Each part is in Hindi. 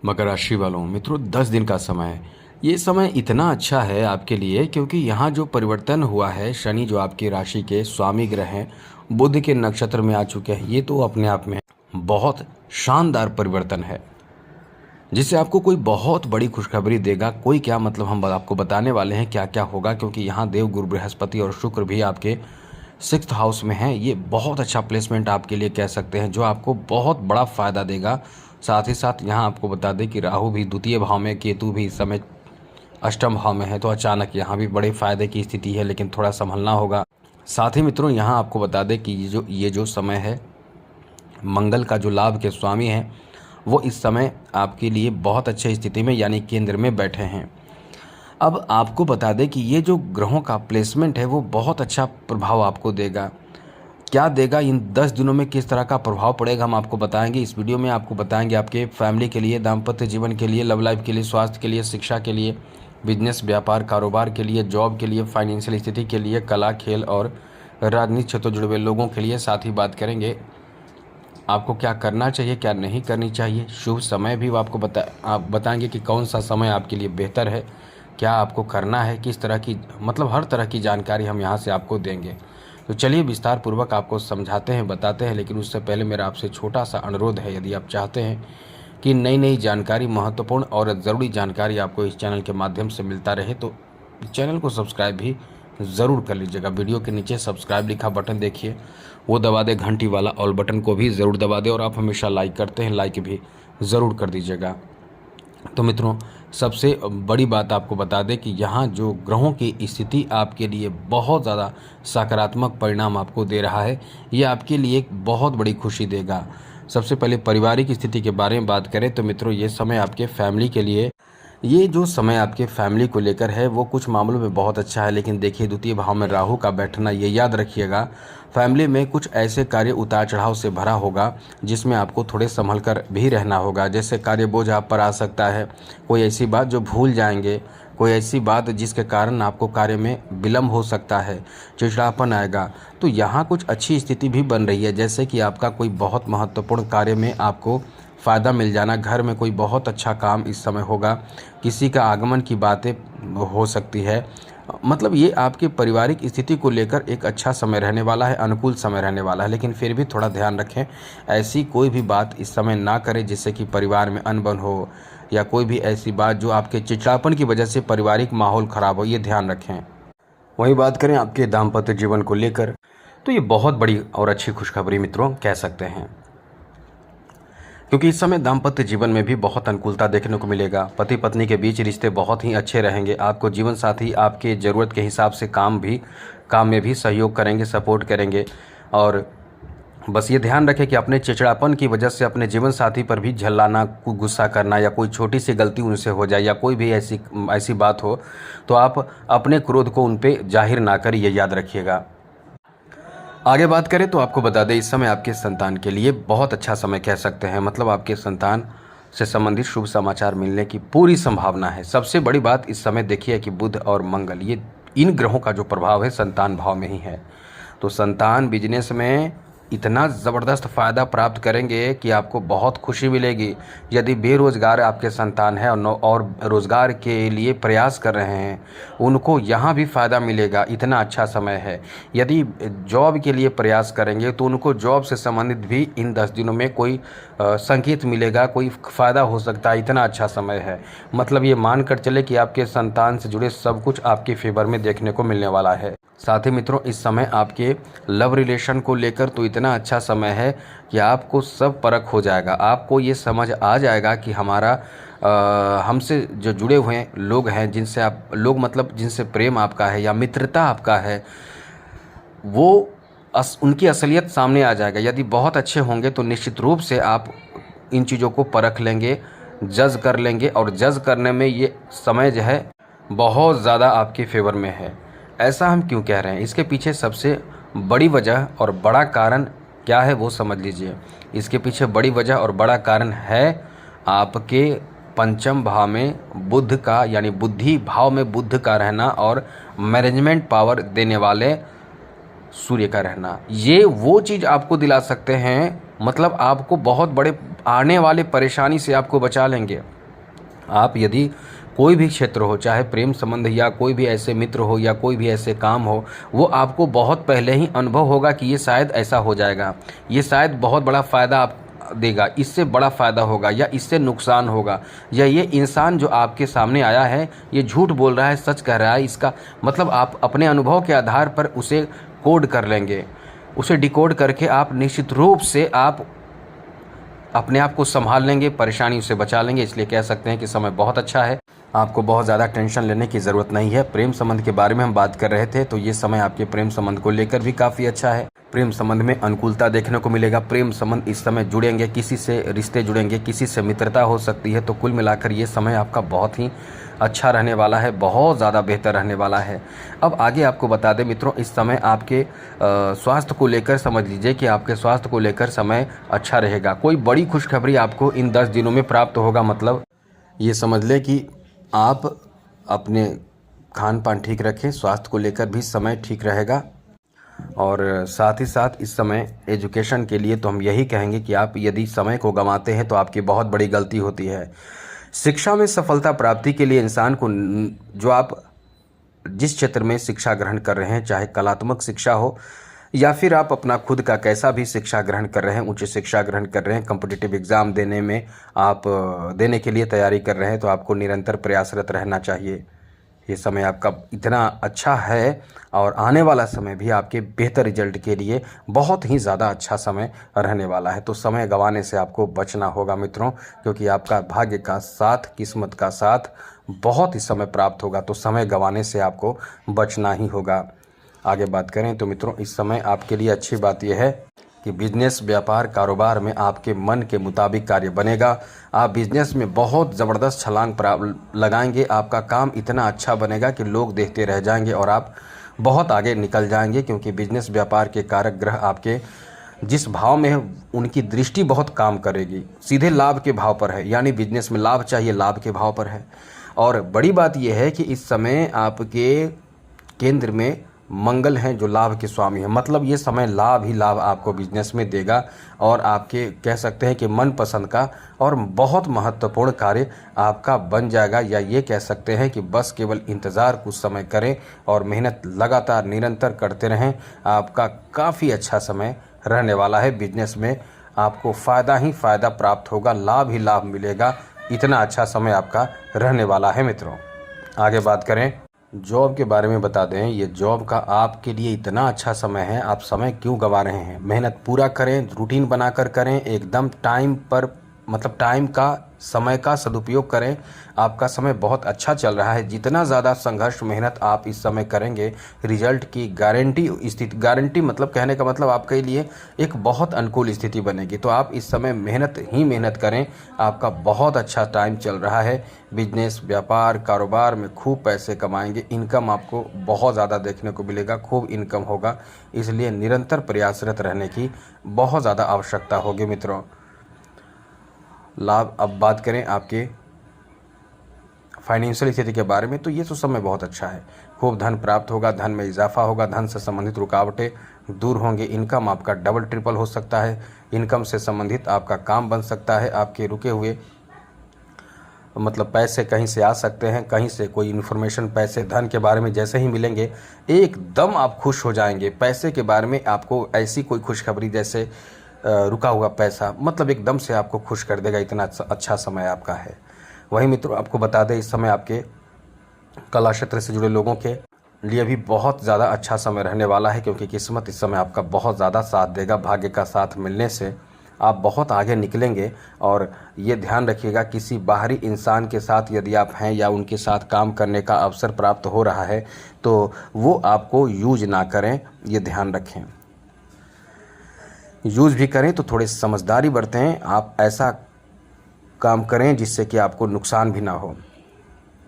मकर राशि वालों मित्रों 10 दिन का समय है। ये समय इतना अच्छा है आपके लिए क्योंकि यहाँ जो परिवर्तन हुआ है, शनि जो आपकी राशि के स्वामी ग्रह हैं बुध के नक्षत्र में आ चुके हैं। ये तो अपने आप में बहुत शानदार परिवर्तन है जिससे आपको कोई बहुत बड़ी खुशखबरी देगा। कोई क्या मतलब हम आपको बताने वाले हैं क्या क्या होगा, क्योंकि यहाँ देव गुरु बृहस्पति और शुक्र भी आपके 6th हाउस में हैं। ये बहुत अच्छा प्लेसमेंट आपके लिए कह सकते हैं जो आपको बहुत बड़ा फ़ायदा देगा। साथ ही साथ यहाँ आपको बता दें कि राहु भी द्वितीय भाव में, केतु भी इस समय अष्टम भाव में है, तो अचानक यहाँ भी बड़े फायदे की स्थिति है, लेकिन थोड़ा संभलना होगा। साथ ही मित्रों यहाँ आपको बता दें कि ये जो समय है, मंगल का जो लाभ के स्वामी है वो इस समय आपके लिए बहुत अच्छे स्थिति में यानी केंद्र में बैठे हैं। अब आपको बता दें कि ये जो ग्रहों का प्लेसमेंट है वो बहुत अच्छा प्रभाव आपको देगा। क्या देगा, इन 10 दिनों में किस तरह का प्रभाव पड़ेगा, हम आपको बताएंगे। इस वीडियो में आपको बताएंगे आपके फैमिली के लिए, दाम्पत्य जीवन के लिए, लव लाइफ के लिए, स्वास्थ्य के लिए, शिक्षा के लिए, बिजनेस व्यापार कारोबार के लिए, जॉब के लिए, फाइनेंशियल स्थिति के लिए, कला खेल और राजनीतिक क्षेत्र जुड़े हुए लोगों के लिए। साथ ही बात करेंगे आपको क्या करना चाहिए, क्या नहीं करनी चाहिए। शुभ समय भी आपको आप बताएंगे कि कौन सा समय आपके लिए बेहतर है, क्या आपको करना है, किस तरह की मतलब हर तरह की जानकारी हम यहाँ से आपको देंगे। तो चलिए विस्तार पूर्वक आपको समझाते हैं, बताते हैं। लेकिन उससे पहले मेरा आपसे छोटा सा अनुरोध है, यदि आप चाहते हैं कि नई नई जानकारी, महत्वपूर्ण और ज़रूरी जानकारी आपको इस चैनल के माध्यम से मिलता रहे, तो चैनल को सब्सक्राइब भी ज़रूर कर लीजिएगा। वीडियो के नीचे सब्सक्राइब लिखा बटन देखिए, वो दबा दे। घंटी वाला ऑल बटन को भी ज़रूर दबा दे। और आप हमेशा लाइक करते हैं, लाइक भी ज़रूर कर दीजिएगा। तो मित्रों सबसे बड़ी बात आपको बता दें कि यहाँ जो ग्रहों की स्थिति आपके लिए बहुत ज़्यादा सकारात्मक परिणाम आपको दे रहा है, ये आपके लिए एक बहुत बड़ी खुशी देगा। सबसे पहले पारिवारिक स्थिति के बारे में बात करें तो मित्रों ये समय आपके फैमिली के लिए, ये जो समय आपके फैमिली को लेकर है वो कुछ मामलों में बहुत अच्छा है। लेकिन देखिए द्वितीय भाव में राहु का बैठना, ये याद रखिएगा, फैमिली में कुछ ऐसे कार्य उतार चढ़ाव से भरा होगा जिसमें आपको थोड़े संभल कर भी रहना होगा। जैसे कार्य बोझ आप पर आ सकता है, कोई ऐसी बात जो भूल जाएंगे, कोई ऐसी बात जिसके कारण आपको कार्य में विलम्ब हो सकता है, चिड़चिड़ापन आएगा। तो यहाँ कुछ अच्छी स्थिति भी बन रही है, जैसे कि आपका कोई बहुत महत्वपूर्ण कार्य में आपको फ़ायदा मिल जाना, घर में कोई बहुत अच्छा काम इस समय होगा, किसी का आगमन की बातें हो सकती है। मतलब ये आपके पारिवारिक स्थिति को लेकर एक अच्छा समय रहने वाला है, अनुकूल समय रहने वाला है। लेकिन फिर भी थोड़ा ध्यान रखें, ऐसी कोई भी बात इस समय ना करें जिससे कि परिवार में अनबन हो, या कोई भी ऐसी बात जो आपके चिड़चिड़ापन की वजह से पारिवारिक माहौल ख़राब हो, ये ध्यान रखें। वही बात करें आपके दाम्पत्य जीवन को लेकर, तो ये बहुत बड़ी और अच्छी खुशखबरी मित्रों कह सकते हैं, क्योंकि इस समय दाम्पत्य जीवन में भी बहुत अनुकूलता देखने को मिलेगा। पति पत्नी के बीच रिश्ते बहुत ही अच्छे रहेंगे। आपको जीवन साथी आपके ज़रूरत के हिसाब से काम में भी सहयोग करेंगे, सपोर्ट करेंगे। और बस ये ध्यान रखें कि अपने चिड़चिड़ापन की वजह से अपने जीवन साथी पर भी झल्लाना, गुस्सा करना, या कोई छोटी सी गलती उनसे हो जाए, या कोई भी ऐसी बात हो तो आप अपने क्रोध को उन पर जाहिर ना करें, ये याद रखिएगा। आगे बात करें तो आपको बता दें इस समय आपके संतान के लिए बहुत अच्छा समय कह सकते हैं। मतलब आपके संतान से संबंधित शुभ समाचार मिलने की पूरी संभावना है। सबसे बड़ी बात इस समय देखिए कि बुध और मंगल, ये इन ग्रहों का जो प्रभाव है संतान भाव में ही है। तो संतान बिजनेस में इतना ज़बरदस्त फ़ायदा प्राप्त करेंगे कि आपको बहुत खुशी मिलेगी। यदि बेरोज़गार आपके संतान है और रोज़गार के लिए प्रयास कर रहे हैं, उनको यहाँ भी फ़ायदा मिलेगा, इतना अच्छा समय है। यदि जॉब के लिए प्रयास करेंगे तो उनको जॉब से संबंधित भी इन 10 दिनों में कोई संकेत मिलेगा, कोई फ़ायदा हो सकता है, इतना अच्छा समय है। मतलब ये मान कर चले कि आपके संतान से जुड़े सब कुछ आपके फेवर में देखने को मिलने वाला है। साथ ही मित्रों इस समय आपके लव रिलेशन को लेकर तो इतना अच्छा समय है कि आपको सब परख हो जाएगा। आपको ये समझ आ जाएगा कि हमारा हमसे जो जुड़े हुए लोग हैं, जिनसे आप लोग मतलब जिनसे प्रेम आपका है या मित्रता आपका है, वो उनकी असलियत सामने आ जाएगा। यदि बहुत अच्छे होंगे तो निश्चित रूप से आप इन चीज़ों को परख लेंगे, जज कर लेंगे, और जज करने में ये समय जो है बहुत ज़्यादा आपके फेवर में है। ऐसा हम क्यों कह रहे हैं, इसके पीछे सबसे बड़ी वजह और बड़ा कारण क्या है वो समझ लीजिए। इसके पीछे बड़ी वजह और बड़ा कारण है आपके पंचम भाव में बुध का, यानी बुद्धि भाव में बुध का रहना और मैनेजमेंट पावर देने वाले सूर्य का रहना। ये वो चीज़ आपको दिला सकते हैं, मतलब आपको बहुत बड़े आने वाले परेशानी से आपको बचा लेंगे। आप यदि कोई भी क्षेत्र हो, चाहे प्रेम संबंध या कोई भी ऐसे मित्र हो या कोई भी ऐसे काम हो, वो आपको बहुत पहले ही अनुभव होगा कि ये शायद ऐसा हो जाएगा, ये शायद बहुत बड़ा फ़ायदा आप देगा, इससे बड़ा फ़ायदा होगा या इससे नुकसान होगा, या ये इंसान जो आपके सामने आया है ये झूठ बोल रहा है, सच कह रहा है, इसका मतलब आप अपने अनुभव के आधार पर उसे कोड कर लेंगे, उसे डिकोड करके आप निश्चित रूप से आप अपने आप को संभाल लेंगे, परेशानी से बचा लेंगे। इसलिए कह सकते हैं कि समय बहुत अच्छा है, आपको बहुत ज़्यादा टेंशन लेने की ज़रूरत नहीं है। प्रेम संबंध के बारे में हम बात कर रहे थे, तो ये समय आपके प्रेम संबंध को लेकर भी काफ़ी अच्छा है। प्रेम संबंध में अनुकूलता देखने को मिलेगा। प्रेम संबंध इस समय जुड़ेंगे, किसी से रिश्ते जुड़ेंगे, किसी से मित्रता हो सकती है। तो कुल मिलाकर ये समय आपका बहुत ही अच्छा रहने वाला है, बहुत ज़्यादा बेहतर रहने वाला है। अब आगे आपको बता दें मित्रों, इस समय आपके स्वास्थ्य को लेकर समझ लीजिए कि आपके स्वास्थ्य को लेकर समय अच्छा रहेगा। कोई बड़ी खुशखबरी आपको इन 10 दिनों में प्राप्त होगा। मतलब ये समझ लें कि आप अपने खान पान ठीक रखें, स्वास्थ्य को लेकर भी समय ठीक रहेगा। और साथ ही साथ इस समय एजुकेशन के लिए तो हम यही कहेंगे कि आप यदि समय को गंवाते हैं तो आपकी बहुत बड़ी गलती होती है। शिक्षा में सफलता प्राप्ति के लिए इंसान को जो आप जिस क्षेत्र में शिक्षा ग्रहण कर रहे हैं, चाहे कलात्मक शिक्षा हो या फिर आप अपना खुद का कैसा भी शिक्षा ग्रहण कर रहे हैं, उच्च शिक्षा ग्रहण कर रहे हैं, कॉम्पिटिटिव एग्ज़ाम देने में आप देने के लिए तैयारी कर रहे हैं, तो आपको निरंतर प्रयासरत रहना चाहिए। ये समय आपका इतना अच्छा है और आने वाला समय भी आपके बेहतर रिजल्ट के लिए बहुत ही ज़्यादा अच्छा समय रहने वाला है। तो समय गंवाने से आपको बचना होगा मित्रों, क्योंकि आपका भाग्य का साथ, किस्मत का साथ बहुत ही समय प्राप्त होगा। तो समय गंवाने से आपको बचना ही होगा। आगे बात करें तो मित्रों, इस समय आपके लिए अच्छी बात यह है कि बिजनेस, व्यापार, कारोबार में आपके मन के मुताबिक कार्य बनेगा। आप बिजनेस में बहुत ज़बरदस्त छलांग लगाएंगे। आपका काम इतना अच्छा बनेगा कि लोग देखते रह जाएंगे और आप बहुत आगे निकल जाएंगे, क्योंकि बिजनेस व्यापार के कारक ग्रह आपके जिस भाव में है उनकी दृष्टि बहुत काम करेगी, सीधे लाभ के भाव पर है। यानी बिजनेस में लाभ चाहिए, लाभ के भाव पर है। और बड़ी बात यह है कि इस समय आपके केंद्र में मंगल हैं जो लाभ के स्वामी हैं। मतलब ये समय लाभ ही लाभ आपको बिजनेस में देगा और आपके कह सकते हैं कि मनपसंद का और बहुत महत्वपूर्ण कार्य आपका बन जाएगा। या ये कह सकते हैं कि बस केवल इंतज़ार कुछ समय करें और मेहनत लगातार निरंतर करते रहें। आपका काफ़ी अच्छा समय रहने वाला है। बिजनेस में आपको फ़ायदा ही फ़ायदा प्राप्त होगा, लाभ ही लाभ मिलेगा। इतना अच्छा समय आपका रहने वाला है मित्रों। आगे बात करें जॉब के बारे में बता दें, ये जॉब का आपके लिए इतना अच्छा समय है। आप समय क्यों गंवा रहे हैं? मेहनत पूरा करें, रूटीन बनाकर करें, एकदम टाइम पर, मतलब टाइम का, समय का सदुपयोग करें। आपका समय बहुत अच्छा चल रहा है। जितना ज़्यादा संघर्ष मेहनत आप इस समय करेंगे, रिजल्ट की गारंटी मतलब कहने का मतलब आपके लिए एक बहुत अनुकूल स्थिति बनेगी। तो आप इस समय मेहनत ही मेहनत करें। आपका बहुत अच्छा टाइम चल रहा है। बिजनेस, व्यापार, कारोबार में खूब पैसे कमाएंगे। इनकम आपको बहुत ज़्यादा देखने को मिलेगा, खूब इनकम होगा। इसलिए निरंतर प्रयासरत रहने की बहुत ज़्यादा आवश्यकता होगी मित्रों। लाभ, अब बात करें आपके फाइनेंशियल स्थिति के बारे में, तो ये तो समय बहुत अच्छा है। खूब धन प्राप्त होगा, धन में इजाफा होगा, धन से संबंधित रुकावटें दूर होंगे। इनकम आपका डबल ट्रिपल हो सकता है। इनकम से संबंधित आपका काम बन सकता है। आपके रुके हुए मतलब पैसे कहीं से आ सकते हैं, कहीं से कोई इन्फॉर्मेशन, पैसे, धन के बारे में जैसे ही मिलेंगे एकदम आप खुश हो जाएंगे। पैसे के बारे में आपको ऐसी कोई खुशखबरी, जैसे रुका हुआ पैसा, मतलब एकदम से आपको खुश कर देगा। इतना अच्छा समय आपका है। वहीं मित्रों आपको बता दें, इस समय आपके कला क्षेत्र से जुड़े लोगों के लिए भी बहुत ज़्यादा अच्छा समय रहने वाला है, क्योंकि किस्मत इस समय आपका बहुत ज़्यादा साथ देगा। भाग्य का साथ मिलने से आप बहुत आगे निकलेंगे। और ये ध्यान रखिएगा, किसी बाहरी इंसान के साथ यदि आप हैं या उनके साथ काम करने का अवसर प्राप्त हो रहा है तो वो आपको यूज ना करें, ये ध्यान रखें। यूज भी करें तो थोड़े समझदारी बरतें। आप ऐसा काम करें जिससे कि आपको नुकसान भी ना हो।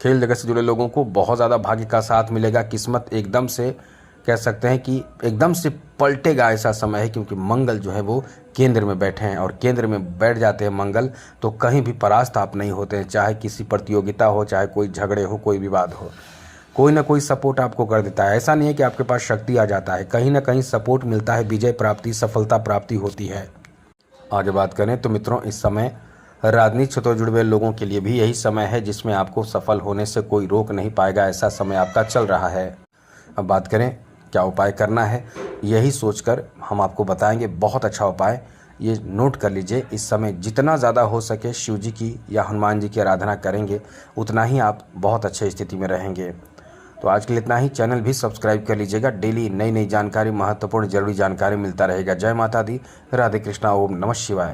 खेल जगत से जुड़े लोगों को बहुत ज़्यादा भाग्य का साथ मिलेगा। किस्मत एकदम से कह सकते हैं कि एकदम से पलटेगा, ऐसा समय है, क्योंकि मंगल जो है वो केंद्र में बैठे हैं। और केंद्र में बैठ जाते हैं मंगल तो कहीं भी परास्त आप नहीं होते हैं। चाहे किसी प्रतियोगिता हो, चाहे कोई झगड़े हो, कोई विवाद हो, कोई ना कोई सपोर्ट आपको कर देता है। ऐसा नहीं है कि आपके पास शक्ति आ जाता है, कहीं ना कहीं सपोर्ट मिलता है, विजय प्राप्ति, सफलता प्राप्ति होती है। आगे बात करें तो मित्रों, इस समय राजनीति से तो जुड़े हुए लोगों के लिए भी यही समय है जिसमें आपको सफल होने से कोई रोक नहीं पाएगा, ऐसा समय आपका चल रहा है। अब बात करें क्या उपाय करना है, यही सोचकर हम आपको बताएंगे बहुत अच्छा उपाय। ये नोट कर लीजिए, इस समय जितना ज़्यादा हो सके शिव जी की या हनुमान जी की आराधना करेंगे उतना ही आप बहुत अच्छे स्थिति में रहेंगे। तो आज के लिए इतना ही। चैनल भी सब्सक्राइब कर लीजिएगा, डेली नई नई जानकारी, महत्वपूर्ण जरूरी जानकारी मिलता रहेगा। जय माता दी, राधे कृष्णा, ओम नमः शिवाय।